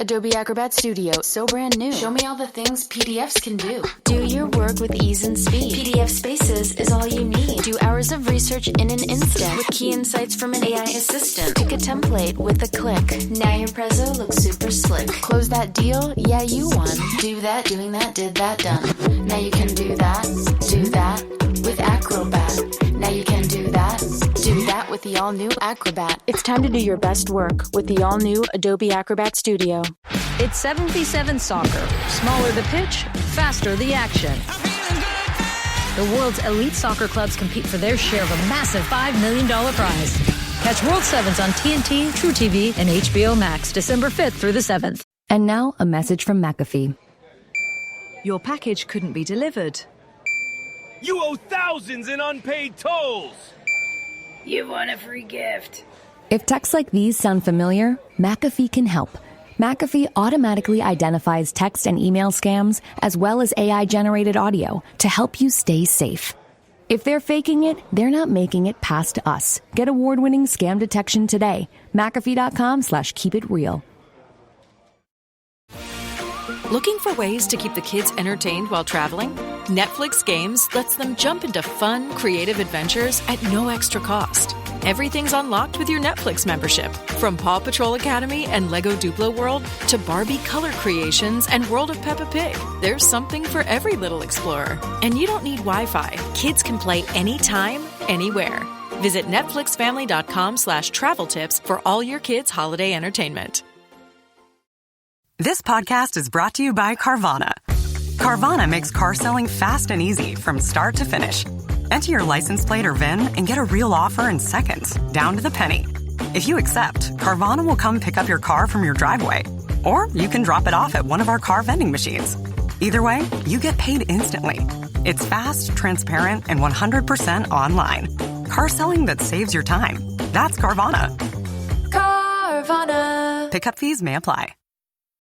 Adobe Acrobat Studio, so brand new. Show me all the things PDFs can do. Do your work with ease and speed. PDF Spaces is all you need. Do hours of research in an instant with key insights from an AI assistant. Pick a template with a click. Now your Prezzo looks super slick. Close that deal? Yeah, you won. Do that, doing that, did that, done. Now you can do that with Acrobat. Now you can do that with the all-new Acrobat. It's time to do your best work with the all-new Adobe Acrobat Studio. It's 7v7 soccer. Smaller the pitch, faster the action. The world's elite soccer clubs compete for their share of a massive $5 million prize. Catch World Sevens on TNT, True TV, and HBO Max December 5th through the 7th. And now, a message from McAfee. Your package couldn't be delivered. You owe thousands in unpaid tolls! You want a free gift. If texts like these sound familiar, McAfee can help. McAfee automatically identifies text and email scams as well as AI-generated audio to help you stay safe. If they're faking it, they're not making it past us. Get award-winning scam detection today. McAfee.com/keepitreal. Looking for ways to keep the kids entertained while traveling? Netflix Games lets them jump into fun, creative adventures at no extra cost. Everything's unlocked with your Netflix membership. From Paw Patrol Academy and Lego Duplo World to Barbie color creations and World of Peppa Pig. There's something for every little explorer. And you don't need Wi-Fi. Kids can play anytime, anywhere. Visit netflixfamily.com/travel tips for all your kids' holiday entertainment. This podcast is brought to you by Carvana. Carvana makes car selling fast and easy from start to finish. Enter your license plate or VIN and get a real offer in seconds, down to the penny. If you accept, Carvana will come pick up your car from your driveway. Or you can drop it off at one of our car vending machines. Either way, you get paid instantly. It's fast, transparent, and 100% online. Car selling that saves your time. That's Carvana. Carvana. Pickup fees may apply.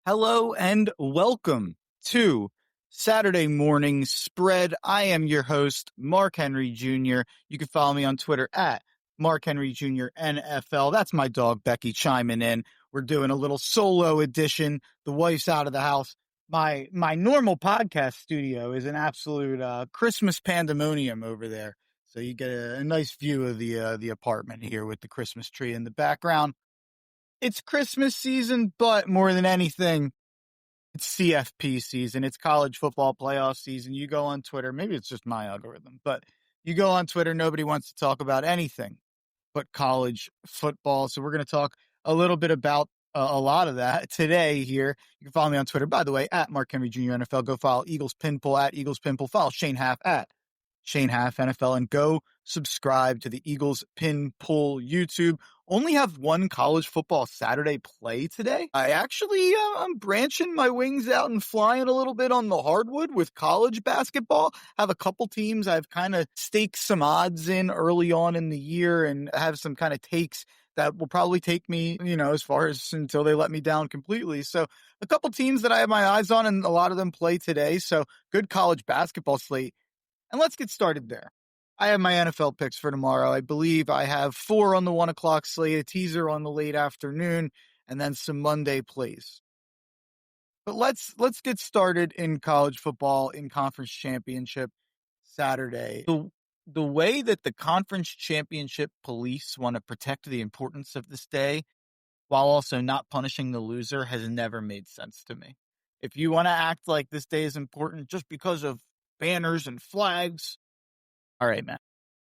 Hello and welcome to Saturday Morning Spread. I am your host, Mark Henry Jr. You can follow me on Twitter at Mark Henry Jr. NFL. That's my dog, Becky, chiming in. We're doing a little solo edition. The wife's out of the house. My normal podcast studio is an absolute Christmas pandemonium over there. So you get a nice view of the apartment here with the Christmas tree in the background. It's Christmas season, but more than anything, it's CFP season. It's college football playoff season. You go on Twitter, maybe it's just my algorithm, but you go on Twitter, nobody wants to talk about anything but college football. So we're going to talk a little bit about a lot of that today here. You can follow me on Twitter, by the way, at Mark Henry Jr. NFL. Go follow Eagles Pinpool at Eagles Pinpool. Follow Shane Half at Shane Half NFL, and go subscribe to the Eagles Pin Pull YouTube. Only have one college football Saturday play today. I actually I'm branching my wings out and flying a little bit on the hardwood with college basketball. Have a couple teams I've kind of staked some odds in early on in the year, and have some kind of takes that will probably take me, as far as until they let me down completely. So a couple teams that I have my eyes on, and a lot of them play today. So good college basketball slate. And let's get started there. I have my NFL picks for tomorrow. I believe I have 4 on the 1 o'clock slate, a teaser on the late afternoon, and then some Monday plays. But let's get started in college football in Conference Championship Saturday. The way that the Conference Championship police want to protect the importance of this day while also not punishing the loser has never made sense to me. If you want to act like this day is important just because of banners and flags, all right, man.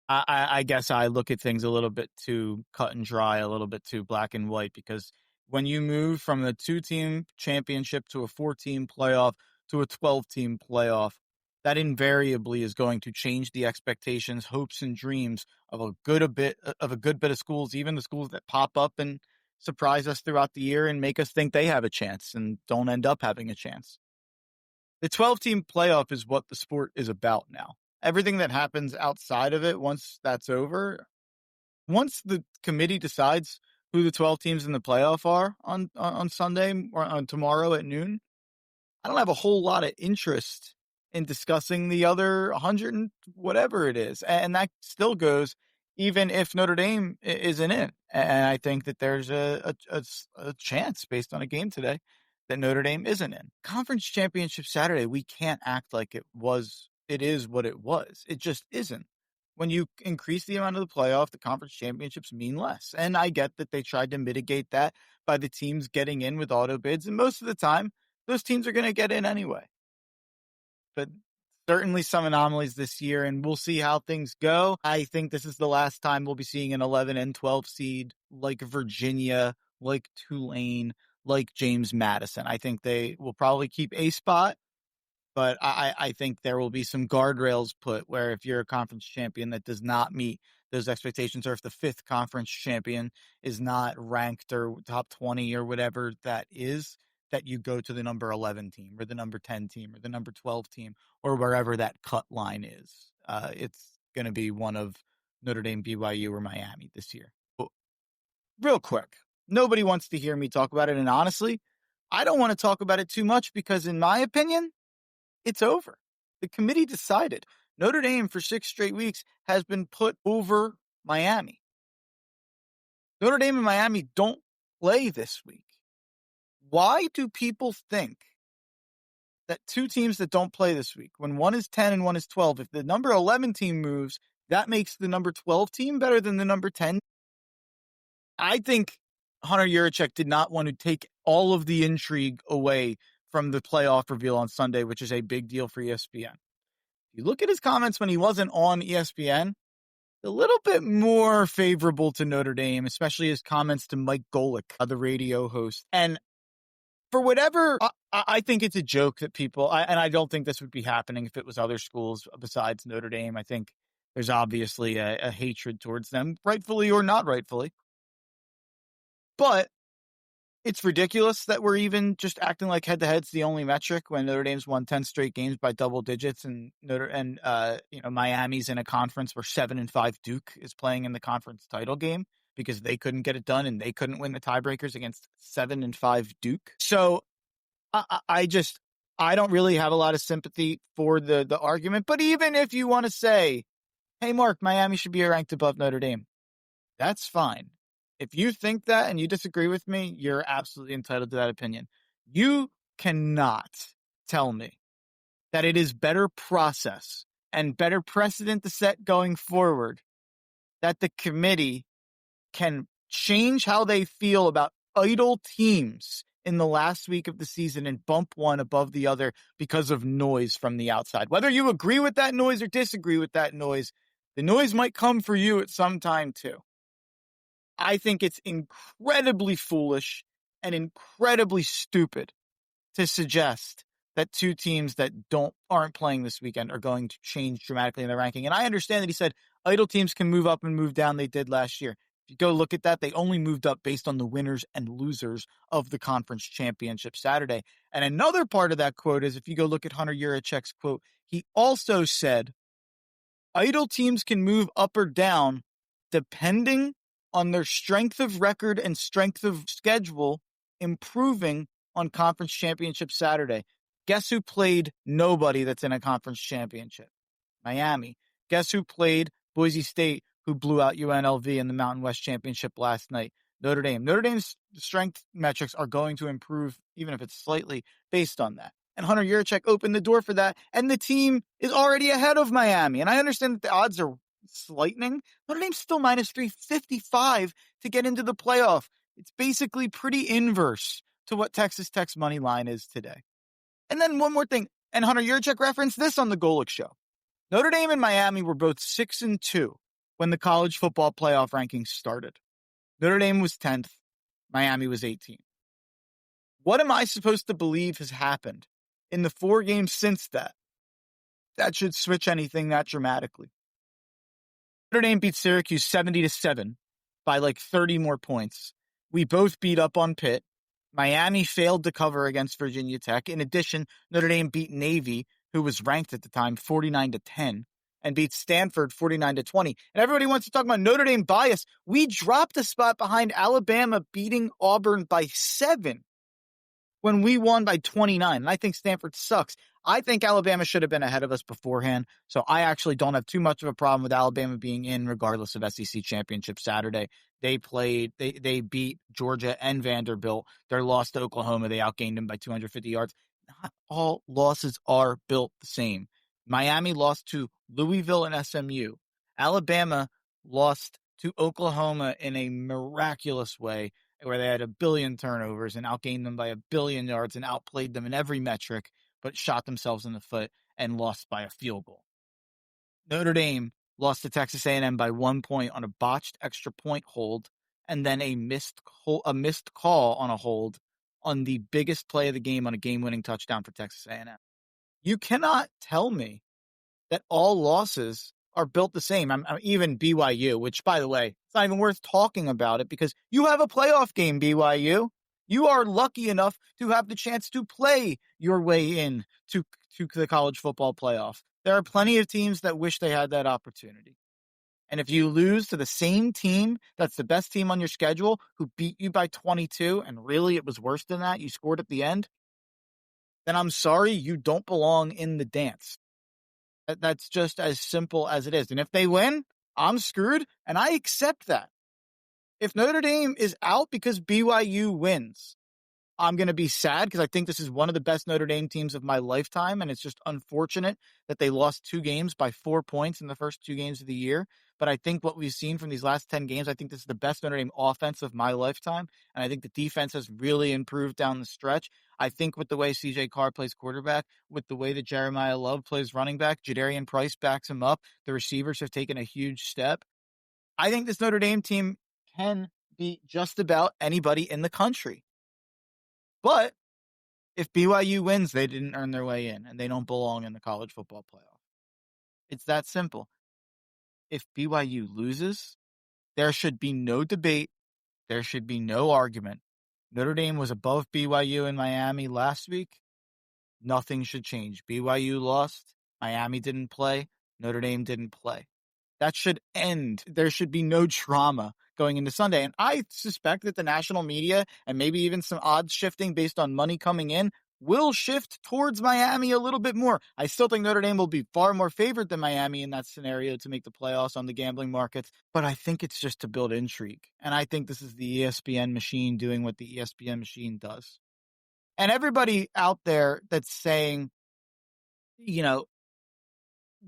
I guess I look at things a little bit too cut and dry, a little bit too black and white, because when you move from a 2-team championship to a 4-team playoff to a 12-team playoff, that invariably is going to change the expectations, hopes, and dreams of a good bit of schools, even the schools that pop up and surprise us throughout the year and make us think they have a chance and don't end up having a chance. The 12-team playoff is what the sport is about now. Everything that happens outside of it, once that's over, once the committee decides who the 12 teams in the playoff are on Sunday or on tomorrow at noon, I don't have a whole lot of interest in discussing the other 100 and whatever it is. And that still goes even if Notre Dame isn't in. And I think that there's a chance based on a game today that Notre Dame isn't in. Conference Championship Saturday, we can't act like it is what it was. It just isn't. When you increase the amount of the playoff, the conference championships mean less. And I get that they tried to mitigate that by the teams getting in with auto bids. And most of the time, those teams are going to get in anyway. But certainly some anomalies this year, and we'll see how things go. I think this is the last time we'll be seeing an 11 and 12 seed like Virginia, like Tulane, like James Madison. I think they will probably keep a spot, but I think there will be some guardrails put where if you're a conference champion that does not meet those expectations, or if the fifth conference champion is not ranked or top 20 or whatever that is, that you go to the number 11 team or the number 10 team or the number 12 team or wherever that cut line is. It's going to be one of Notre Dame, BYU, or Miami this year. Real quick, nobody wants to hear me talk about it. And honestly, I don't want to talk about it too much because in my opinion, it's over. The committee decided Notre Dame for 6 straight weeks has been put over Miami. Notre Dame and Miami don't play this week. Why do people think that 2 teams that don't play this week, when one is 10 and one is 12, if the number 11 team moves, that makes the number 12 team better than the number 10? I think Hunter Yurachek did not want to take all of the intrigue away from the playoff reveal on Sunday, which is a big deal for ESPN. If you look at his comments when he wasn't on ESPN, a little bit more favorable to Notre Dame, especially his comments to Mike Golick, the radio host. And for whatever, I think it's a joke that people, and I don't think this would be happening if it was other schools besides Notre Dame. I think there's obviously a hatred towards them, rightfully or not rightfully. But it's ridiculous that we're even just acting like head-to-head's the only metric when Notre Dame's won 10 straight games by double digits, and Miami's in a conference where 7-5 Duke is playing in the conference title game because they couldn't get it done and they couldn't win the tiebreakers against 7-5 Duke. So I don't really have a lot of sympathy for the argument. But even if you want to say, hey, Mark, Miami should be ranked above Notre Dame, that's fine. If you think that and you disagree with me, you're absolutely entitled to that opinion. You cannot tell me that it is better process and better precedent to set going forward that the committee can change how they feel about idle teams in the last week of the season and bump one above the other because of noise from the outside. Whether you agree with that noise or disagree with that noise, the noise might come for you at some time too. I think it's incredibly foolish and incredibly stupid to suggest that 2 teams that aren't playing this weekend are going to change dramatically in their ranking. And I understand that he said idle teams can move up and move down. They did last year. If you go look at that, they only moved up based on the winners and losers of the conference championship Saturday. And another part of that quote is if you go look at Hunter Yurachek's quote, he also said idle teams can move up or down depending on their strength of record and strength of schedule improving on conference championship Saturday. Guess who played nobody that's in a conference championship? Miami. Guess who played Boise State, who blew out UNLV in the Mountain West Championship last night? Notre Dame. Notre Dame's strength metrics are going to improve, even if it's slightly, based on that. And Hunter Yurachek opened the door for that, and the team is already ahead of Miami. And I understand that the odds are lightning. Notre Dame's still minus 355 to get into the playoff. It's basically pretty inverse to what Texas Tech's money line is today. And then one more thing, and Hunter Yurachek referenced this on the Golick show. Notre Dame and Miami were both 6-2 when the college football playoff rankings started. Notre Dame was 10th, Miami was 18th. What am I supposed to believe has happened in the 4 games since that should switch anything that dramatically? Notre Dame beat Syracuse 70-7 by like 30 more points. We both beat up on Pitt. Miami failed to cover against Virginia Tech. In addition, Notre Dame beat Navy, who was ranked at the time, 49-10, and beat Stanford 49-20. And everybody wants to talk about Notre Dame bias. We dropped a spot behind Alabama beating Auburn by 7. when we won by 29. And I think Stanford sucks. I think Alabama should have been ahead of us beforehand. So I actually don't have too much of a problem with Alabama being in regardless of SEC championship Saturday. They beat Georgia and Vanderbilt. Their loss to Oklahoma, they outgained them by 250 yards. Not all losses are built the same. Miami lost to Louisville and SMU. Alabama lost to Oklahoma in a miraculous way where they had a billion turnovers and outgained them by a billion yards and outplayed them in every metric, but shot themselves in the foot and lost by a field goal. Notre Dame lost to Texas A&M by 1 point on a botched extra point hold and then a missed call on a hold on the biggest play of the game on a game-winning touchdown for Texas A&M. You cannot tell me that all losses are built the same. I'm even BYU, which, by the way, it's not even worth talking about it because you have a playoff game, BYU. You are lucky enough to have the chance to play your way in to the college football playoff. There are plenty of teams that wish they had that opportunity. And if you lose to the same team that's the best team on your schedule who beat you by 22, and really it was worse than that, you scored at the end, then I'm sorry, you don't belong in the dance. That's just as simple as it is. And if they win, I'm screwed, and I accept that. If Notre Dame is out because BYU wins, I'm going to be sad because I think this is one of the best Notre Dame teams of my lifetime, and it's just unfortunate that they lost 2 games by 4 points in the first 2 games of the year. But I think what we've seen from these last 10 games, I think this is the best Notre Dame offense of my lifetime, and I think the defense has really improved down the stretch. I think with the way C.J. Carr plays quarterback, with the way that Jeremiah Love plays running back, Jadarian Price backs him up, the receivers have taken a huge step. I think this Notre Dame team can beat just about anybody in the country. But if BYU wins, they didn't earn their way in, and they don't belong in the college football playoff. It's that simple. If BYU loses, there should be no debate. There should be no argument. Notre Dame was above BYU in Miami last week. Nothing should change. BYU lost. Miami didn't play. Notre Dame didn't play. That should end. There should be no drama going into Sunday. And I suspect that the national media and maybe even some odds shifting based on money coming in will shift towards Miami a little bit more. I still think Notre Dame will be far more favored than Miami in that scenario to make the playoffs on the gambling markets. But I think it's just to build intrigue. And I think this is the ESPN machine doing what the ESPN machine does. And everybody out there that's saying, you know,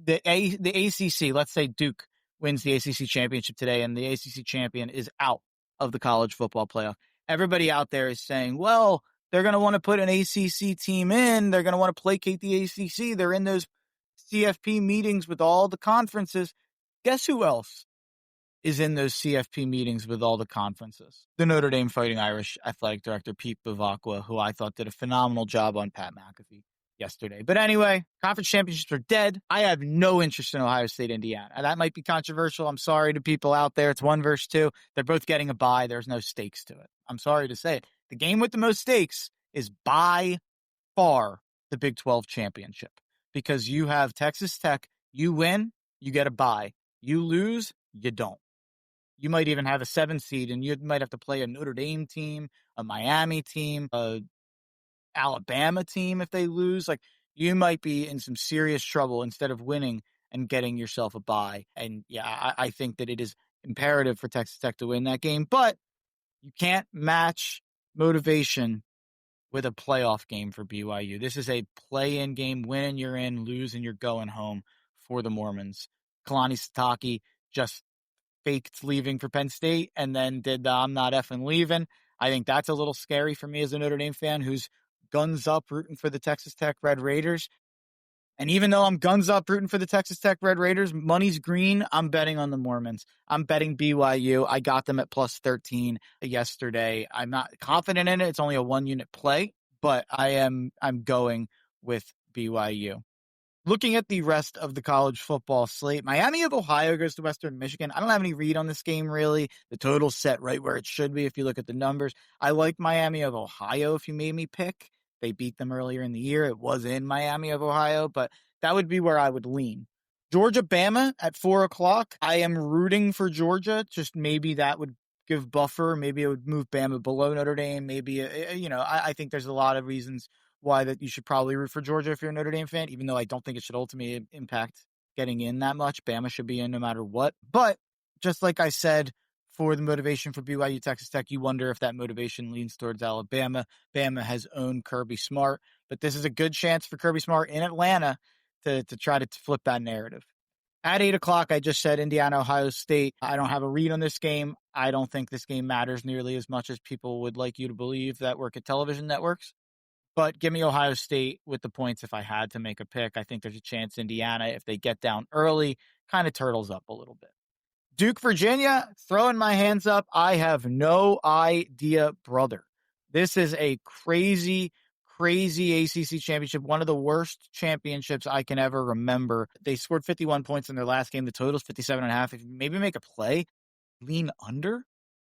the ACC, let's say Duke wins the ACC championship today and the ACC champion is out of the college football playoff. Everybody out there is saying, well, they're going to want to put an ACC team in. They're going to want to placate the ACC. They're in those CFP meetings with all the conferences. Guess who else is in those CFP meetings with all the conferences? The Notre Dame Fighting Irish athletic director, Pete Bavacqua, who I thought did a phenomenal job on Pat McAfee yesterday. But anyway, conference championships are dead. I have no interest in Ohio State, Indiana. And that might be controversial. I'm sorry to people out there. It's 1 versus 2. They're both getting a bye. There's no stakes to it. I'm sorry to say it. The game with the most stakes is by far the Big 12 championship because you have Texas Tech. You win, you get a bye. You lose, you don't. You might even have a 7 seed and you might have to play a Notre Dame team, a Miami team, a Alabama team if they lose. Like, you might be in some serious trouble instead of winning and getting yourself a bye. And yeah, I think that it is imperative for Texas Tech to win that game, but you can't match motivation with a playoff game for BYU. This is a play-in game. Win and you're in, lose and you're going home for the Mormons. Kalani Sitake just faked leaving for Penn State and then did the I'm not effing leaving. I think that's a little scary for me as a Notre Dame fan who's guns up rooting for the Texas Tech Red Raiders. And even though I'm guns up rooting for the Texas Tech Red Raiders, money's green, I'm betting on the Mormons. I'm betting BYU. I got them at plus 13 yesterday. I'm not confident in it. It's only a 1-unit play, but I'm going with BYU. Looking at the rest of the college football slate, Miami of Ohio goes to Western Michigan. I don't have any read on this game, really. The total's set right where it should be if you look at the numbers. I like Miami of Ohio if you made me pick. They beat them earlier in the year. It was in Miami of Ohio, but that would be where I would lean. Georgia-Bama at 4 o'clock. I am rooting for Georgia. Just maybe that would give buffer. Maybe it would move Bama below Notre Dame. Maybe, I think there's a lot of reasons why that you should probably root for Georgia if you're a Notre Dame fan, even though I don't think it should ultimately impact getting in that much. Bama should be in no matter what. But just like I said, for the motivation for BYU Texas Tech, you wonder if that motivation leans towards Alabama. Bama has owned Kirby Smart, but this is a good chance for Kirby Smart in Atlanta to try to flip that narrative. At 8 o'clock, I just said Indiana, Ohio State. I don't have a read on this game. I don't think this game matters nearly as much as people would like you to believe that work at television networks. But give me Ohio State with the points if I had to make a pick. I think there's a chance Indiana, if they get down early, kind of turtles up a little bit. Duke, Virginia, throwing my hands up. I have no idea, brother. This is a crazy ACC championship, one of the worst championships I can ever remember. They scored 51 points in their last game. The total is 57.5. If you maybe make a play, lean under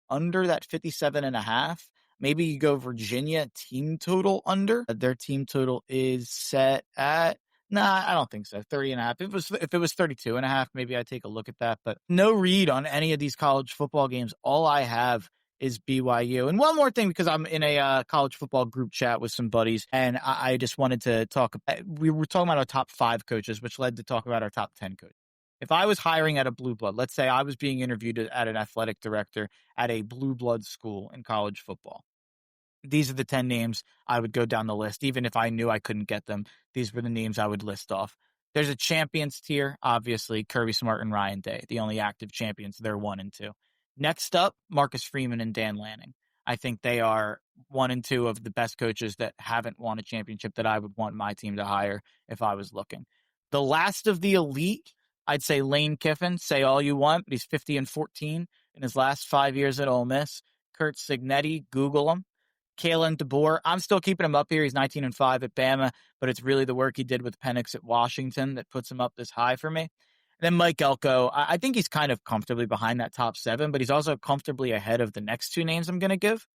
that 57.5. Maybe you go Virginia team total under. Their team total is set at, I don't think so. 30.5. If it was 32.5, maybe I'd take a look at that. But no read on any of these college football games. All I have is BYU. And one more thing, because I'm in a college football group chat with some buddies, and I just wanted to talk. We were talking about our top 5 coaches, which led to talk about our top 10 coaches. If I was hiring at a blue blood, let's say I was being interviewed at an athletic director at a blue blood school in college football, these are the 10 names I would go down the list. Even if I knew I couldn't get them, these were the names I would list off. There's a champions tier, obviously, Kirby Smart and Ryan Day, the only active champions. They're 1 and 2. Next up, Marcus Freeman and Dan Lanning. I think they are 1 and 2 of the best coaches that haven't won a championship that I would want my team to hire if I was looking. The last of the elite, I'd say Lane Kiffin. Say all you want, but he's 50-14 in his last 5 years at Ole Miss. Kurt Signetti, Google him. Kalen DeBoer, I'm still keeping him up here. He's 19-5 at Bama, but it's really the work he did with Penix at Washington that puts him up this high for me. And then Mike Elko, I think he's kind of comfortably behind that top 7, but he's also comfortably ahead of the next 2 names I'm going to give.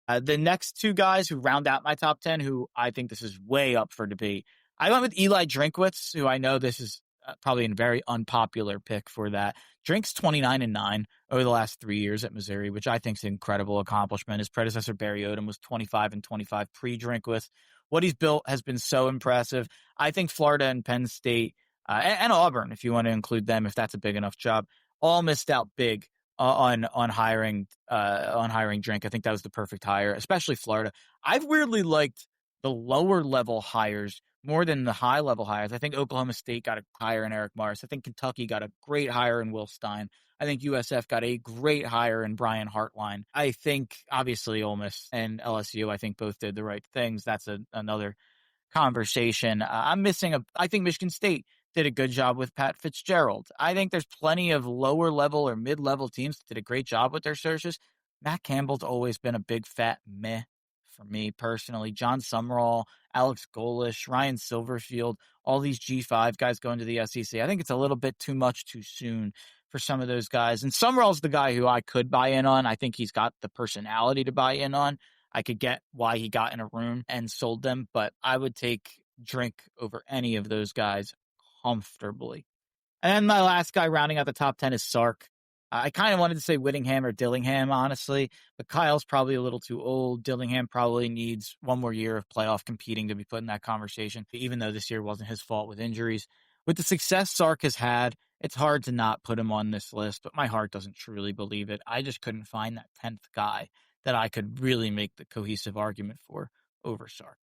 The next 2 guys who round out my top 10, who I think this is way up for debate. I went with Eli Drinkwitz, who I know this is probably a very unpopular pick for that. Drink's 29-9 over the last 3 years at Missouri, which I think is an incredible accomplishment. His predecessor, Barry Odom, was 25-25 pre-Drinkwitz. What he's built has been so impressive. I think Florida and Penn State and Auburn, if you want to include them, if that's a big enough job, all missed out big on hiring Drink. I think that was the perfect hire, especially Florida. I've weirdly liked the lower level hires more than the high level hires. I think Oklahoma State got a hire in Eric Morris. I think Kentucky got a great hire in Will Stein. I think USF got a great hire in Brian Hartline. I think obviously Ole Miss and LSU, I think both did the right things. That's another conversation. I think Michigan State did a good job with Pat Fitzgerald. I think there's plenty of lower level or mid-level teams that did a great job with their searches. Matt Campbell's always been a big fat meh for me personally. John Sumrall, Alex Golish, Ryan Silverfield, all these G5 guys going to the SEC. I think it's a little bit too much too soon for some of those guys. And Sumrall's the guy who I could buy in on. I think he's got the personality to buy in on. I could get why he got in a room and sold them, but I would take Drink over any of those guys comfortably. And then my last guy rounding out the top 10 is Sark. I kind of wanted to say Whittingham or Dillingham, honestly, but Kyle's probably a little too old. Dillingham probably needs 1 more year of playoff competing to be put in that conversation, even though this year wasn't his fault with injuries. With the success Sark has had, it's hard to not put him on this list, but my heart doesn't truly believe it. I just couldn't find that 10th guy that I could really make the cohesive argument for over Sark.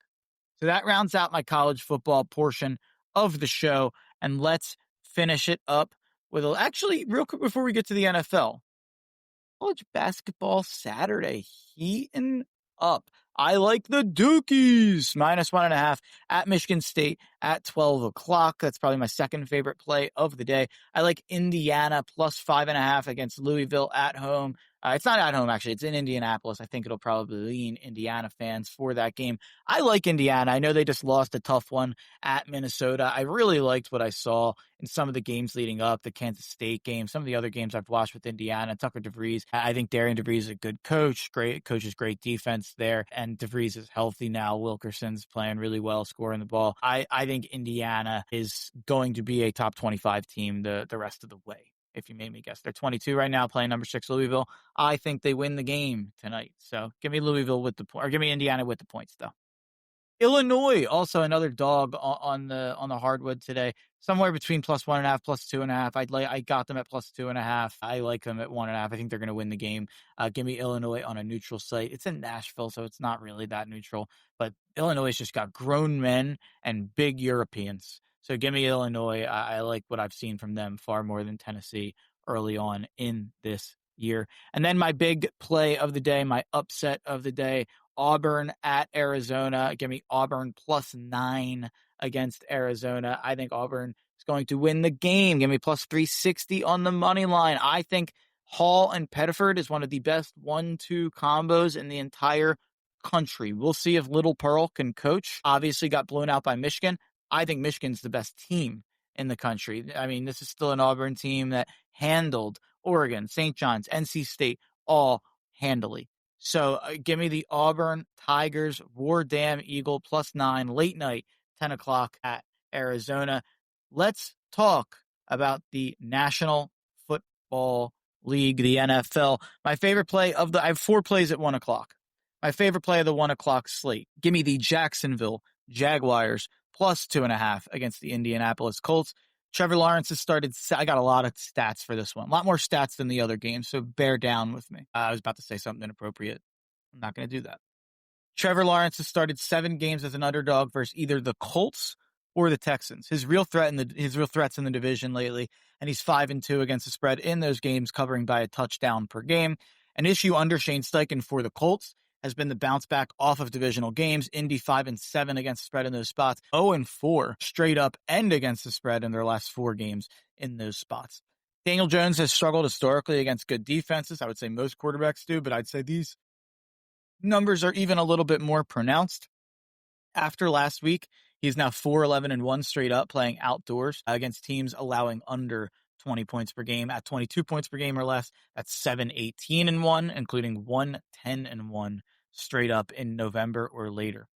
So that rounds out my college football portion of the show, and let's finish it up with actually real quick before we get to the NFL. College basketball Saturday heating up. I like the Dukies -1.5 at Michigan State at 12 o'clock. That's probably my second favorite play of the day. I like Indiana +5.5 against Louisville at home. It's not at home, actually. It's in Indianapolis. I think it'll probably lean Indiana fans for that game. I like Indiana. I know they just lost a tough one at Minnesota. I really liked what I saw in some of the games leading up, the Kansas State game, some of the other games I've watched with Indiana. Tucker DeVries, I think Darian DeVries is a good coach. Coaches great defense there, and DeVries is healthy now. Wilkerson's playing really well, scoring the ball. I think Indiana is going to be a top 25 team the rest of the way. if you made me guess. They're 22 right now, playing number 6 Louisville. I think they win the game tonight. So give me Louisville with the point, or give me Indiana with the points, though. Illinois, also another dog on the hardwood today, somewhere between +1.5, +2.5. I got them at +2.5. I like them at 1.5. I think they're going to win the game. Give me Illinois on a neutral site. It's in Nashville, so it's not really that neutral. But Illinois just got grown men and big Europeans. So give me Illinois. I like what I've seen from them far more than Tennessee early on in this year. And then my big play of the day, my upset of the day, Auburn at Arizona. Give me Auburn +9 against Arizona. I think Auburn is going to win the game. Give me +360 on the money line. I think Hall and Pettiford is one of the best 1-2 combos in the entire country. We'll see if Little Pearl can coach. Obviously got blown out by Michigan. I think Michigan's the best team in the country. I mean, this is still an Auburn team that handled Oregon, St. John's, NC State, all handily. So give me the Auburn Tigers, War Dam Eagle +9, late night, 10 o'clock at Arizona. Let's talk about the National Football League, the NFL. My favorite play I have 4 plays at 1 o'clock. My favorite play of the 1 o'clock slate. Give me the Jacksonville Jaguars +2.5 against the Indianapolis Colts. Trevor Lawrence has started. I got a lot of stats for this one. A lot more stats than the other games, so bear down with me. I was about to say something inappropriate. I'm not going to do that. Trevor Lawrence has started 7 games as an underdog versus either the Colts or the Texans. His real threats in the division lately, and he's 5-2 against the spread in those games, covering by a touchdown per game. An issue under Shane Steichen for the Colts has been the bounce back off of divisional games. Indy 5-7 against the spread in those spots. 0-4 straight up and against the spread in their last 4 games in those spots. Daniel Jones has struggled historically against good defenses. I would say most quarterbacks do, but I'd say these numbers are even a little bit more pronounced. After last week, he's now 4-11-1 straight up playing outdoors against teams allowing under 20 points per game. At 22 points per game or less, that's 7-18-1, including 1-10-1 straight up in November or later.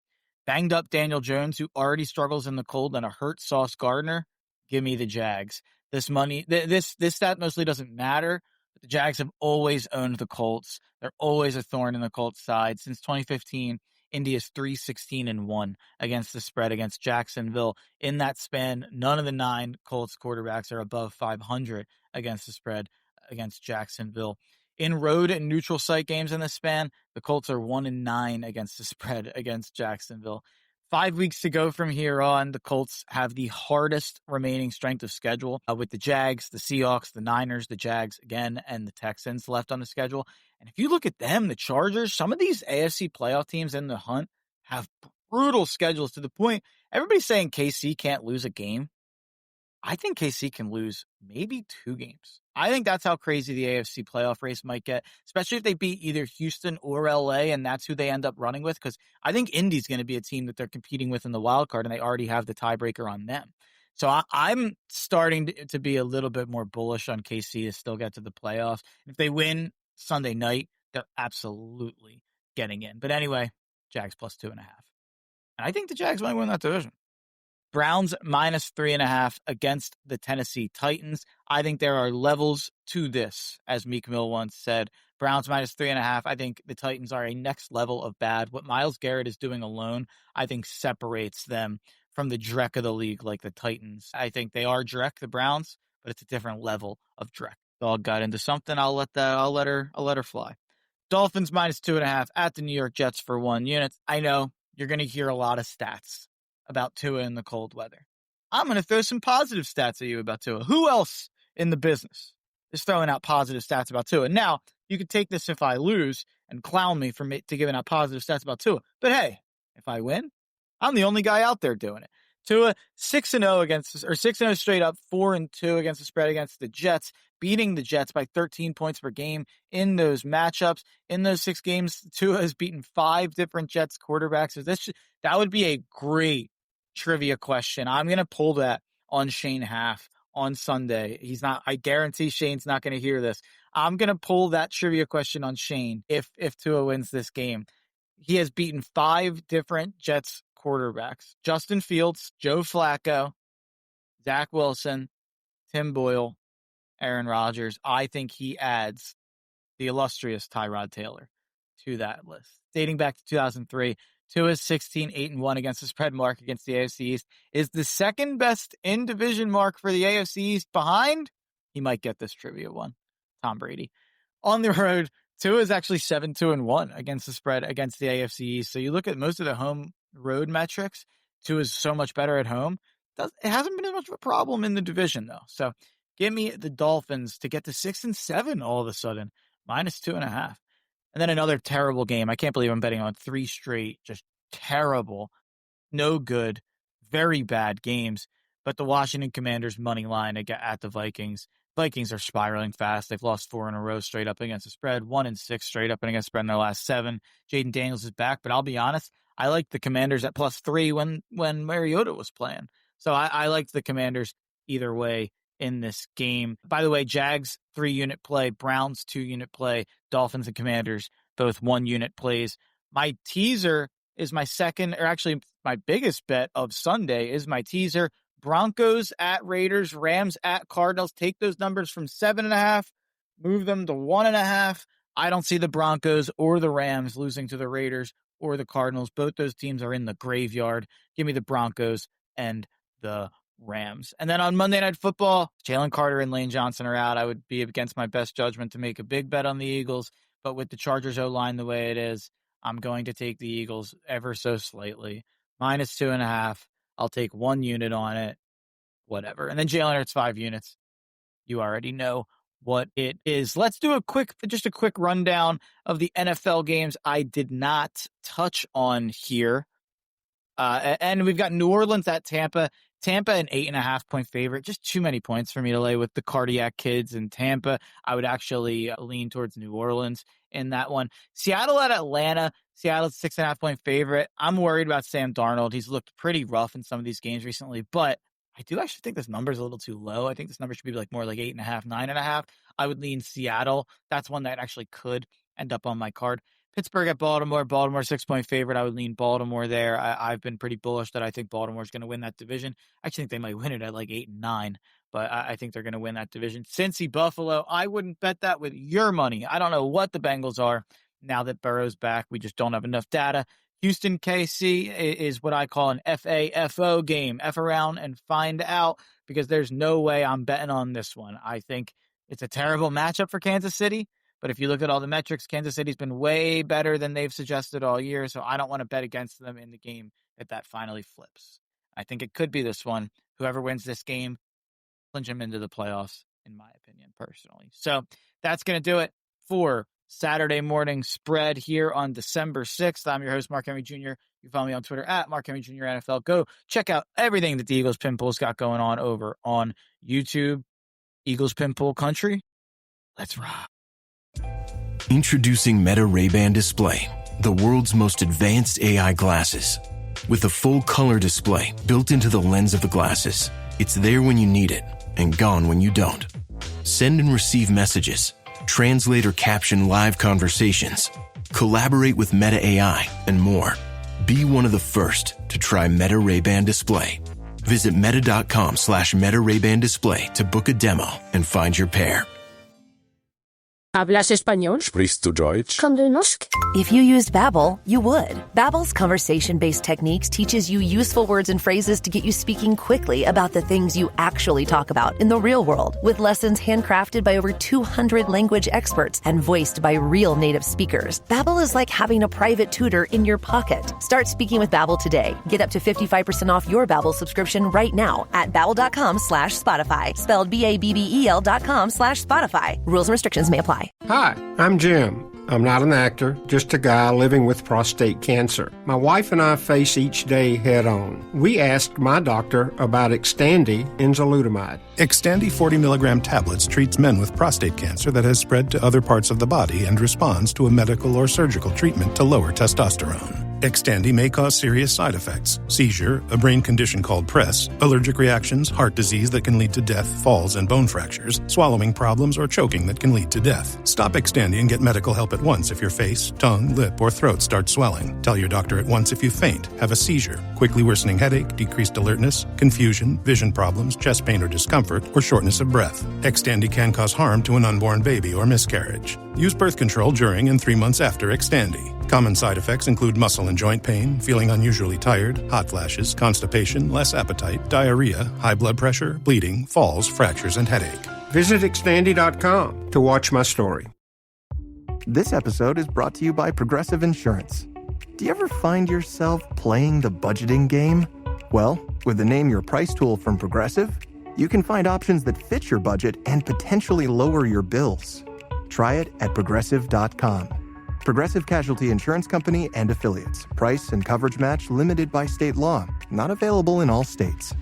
Banged up Daniel Jones, who already struggles in the cold, and a hurt Sauce Gardner. Give me the Jags. This stat mostly doesn't matter. But the Jags have always owned the Colts. They're always a thorn in the Colts' side. Since 2015, Indy is 3-16-1 against the spread against Jacksonville. In that span, none of the 9 Colts quarterbacks are above 500 against the spread against Jacksonville. In road and neutral site games in this span, the Colts are 1-9 against the spread against Jacksonville. 5 weeks to go from here on. The Colts have the hardest remaining strength of schedule with the Jags, the Seahawks, the Niners, the Jags again, and the Texans left on the schedule. And if you look at them, the Chargers, some of these AFC playoff teams in the hunt have brutal schedules to the point everybody's saying KC can't lose a game. I think KC can lose maybe 2 games. I think that's how crazy the AFC playoff race might get, especially if they beat either Houston or LA, and that's who they end up running with, because I think Indy's going to be a team that they're competing with in the wild card, and they already have the tiebreaker on them. So I'm starting to be a little bit more bullish on KC to still get to the playoffs. If they win Sunday night, they're absolutely getting in. But anyway, Jags +2.5. And I think the Jags might win that division. Browns -3.5 against the Tennessee Titans. I think there are levels to this, as Meek Mill once said. Browns -3.5. I think the Titans are a next level of bad. What Myles Garrett is doing alone, I think, separates them from the dreck of the league like the Titans. I think they are dreck, the Browns, but it's a different level of dreck. Dog got into something. I'll let her fly. Dolphins -2.5 at the New York Jets for 1 unit. I know you're going to hear a lot of stats about Tua in the cold weather. I'm going to throw some positive stats at you about Tua. Who else in the business is throwing out positive stats about Tua? Now, you could take this if I lose and clown me for giving out positive stats about Tua. But hey, if I win, I'm the only guy out there doing it. Tua 6-0 straight up, 4-2 against the spread against the Jets, beating the Jets by 13 points per game in those matchups. In those 6 games, Tua has beaten 5 different Jets quarterbacks. So that would be a great trivia question. I'm going to pull that on Shane Half on Sunday. I guarantee Shane's not going to hear this. I'm going to pull that trivia question on Shane if Tua wins this game. He has beaten 5 different Jets quarterbacks: Justin Fields, Joe Flacco, Zach Wilson, Tim Boyle, Aaron Rodgers, I think he adds the illustrious Tyrod Taylor to that list. Dating back to 2003, Tua's 16-8-1 against the spread mark against the AFC East is the second best in-division mark for the AFC East behind, he might get this trivia one, Tom Brady. On the road, Tua is actually 7-2-1 against the spread against the AFC East. So you look at most of the home road metrics, Tua is so much better at home. It hasn't been as much of a problem in the division, though. So give me the Dolphins to get to 6-7 all of a sudden, -2.5. And then another terrible game. I can't believe I'm betting on 3 straight, just terrible, no good, very bad games. But the Washington Commanders money line at the Vikings. Vikings are spiraling fast. They've lost 4 in a row straight up against the spread, 1-6 straight up against the spread in their last 7. Jaden Daniels is back, but I'll be honest, I liked the Commanders at +3 when Mariota was playing. So I liked the Commanders either way in this game. By the way, Jags 3-unit play, Browns 2-unit play, Dolphins and Commanders both 1-unit plays. My teaser is my second, or actually my biggest bet of Sunday is my teaser. Broncos at Raiders, Rams at Cardinals. Take those numbers from 7.5, move them to 1.5. I don't see the Broncos or the Rams losing to the Raiders or the Cardinals. Both those teams are in the graveyard. Give me the Broncos and the Rams. And then on Monday Night Football, Jalen Carter and Lane Johnson are out. I would be against my best judgment to make a big bet on the Eagles, but with the Chargers O-line the way it is, I'm going to take the Eagles ever so slightly. -2.5. I'll take 1 unit on it, whatever. And then Jalen Hurts 5 units. You already know what it is. Let's do a quick rundown of the NFL games I did not touch on here. And we've got New Orleans at Tampa. Tampa an 8.5-point favorite. Just too many points for me to lay with the cardiac kids in Tampa. I would actually lean towards New Orleans in that one. Seattle at Atlanta. Seattle's 6.5-point favorite. I'm worried about Sam Darnold. He's looked pretty rough in some of these games recently, but I do actually think this number is a little too low. I think this number should be more like 8.5, 9.5. I would lean Seattle. That's one that actually could end up on my card. Pittsburgh at Baltimore. Baltimore 6-point favorite. I would lean Baltimore there. I've been pretty bullish that I think Baltimore's going to win that division. I actually think they might win it at 8 and 9, but I think they're going to win that division. Cincy, Buffalo. I wouldn't bet that with your money. I don't know what the Bengals are now that Burrow's back. We just don't have enough data. Houston, KC is what I call an FAFO game. F around and find out, because there's no way I'm betting on this one. I think it's a terrible matchup for Kansas City. But if you look at all the metrics, Kansas City's been way better than they've suggested all year, so I don't want to bet against them in the game that finally flips. I think it could be this one. Whoever wins this game, clinch them into the playoffs, in my opinion, personally. So that's going to do it for Saturday morning spread here on December 6th. I'm your host, Mark Henry Jr. You can follow me on Twitter at Mark Henry Jr. NFL. Go check out everything that the Eagles Pinpool's got going on over on YouTube. Eagles Pinpool Country. Let's rock. Introducing Meta Ray-Ban Display, the world's most advanced AI glasses. With a full color display built into the lens of the glasses, it's there when you need it and gone when you don't. Send and receive messages, translate or caption live conversations, collaborate with Meta AI, and more. Be one of the first to try Meta Ray-Ban Display. Visit meta.com/Meta Ray-Ban Display to book a demo and find your pair. ¿Hablas español? Sprichst du Deutsch? Kann du Norsk? If you used Babbel, you would. Babbel's conversation-based techniques teaches you useful words and phrases to get you speaking quickly about the things you actually talk about in the real world, with lessons handcrafted by over 200 language experts and voiced by real native speakers. Babbel is like having a private tutor in your pocket. Start speaking with Babbel today. Get up to 55% off your Babbel subscription right now at babbel.com/Spotify. Spelled BABBEL.com/Spotify. Rules and restrictions may apply. Hi, I'm Jim. I'm not an actor, just a guy living with prostate cancer. My wife and I face each day head on. We asked my doctor about Xtandi enzalutamide. Xtandi 40 milligram tablets treats men with prostate cancer that has spread to other parts of the body and responds to a medical or surgical treatment to lower testosterone. Xtandi may cause serious side effects: seizure, a brain condition called PRESS, allergic reactions, heart disease that can lead to death, falls and bone fractures, swallowing problems, or choking that can lead to death. Stop Xtandi and get medical help at once if your face, tongue, lip, or throat start swelling. Tell your doctor at once if you faint, have a seizure, quickly worsening headache, decreased alertness, confusion, vision problems, chest pain or discomfort, or shortness of breath. Xtandi can cause harm to an unborn baby or miscarriage. Use birth control during and 3 months after Xtandi. Common side effects include muscle and joint pain, feeling unusually tired, hot flashes, constipation, less appetite, diarrhea, high blood pressure, bleeding, falls, fractures, and headache. Visit Xtandi.com to watch my story. This episode is brought to you by Progressive Insurance. Do you ever find yourself playing the budgeting game? Well, with the Name Your Price tool from Progressive, you can find options that fit your budget and potentially lower your bills. Try it at Progressive.com. Progressive Casualty Insurance Company and Affiliates. Price and coverage match limited by state law. Not available in all states.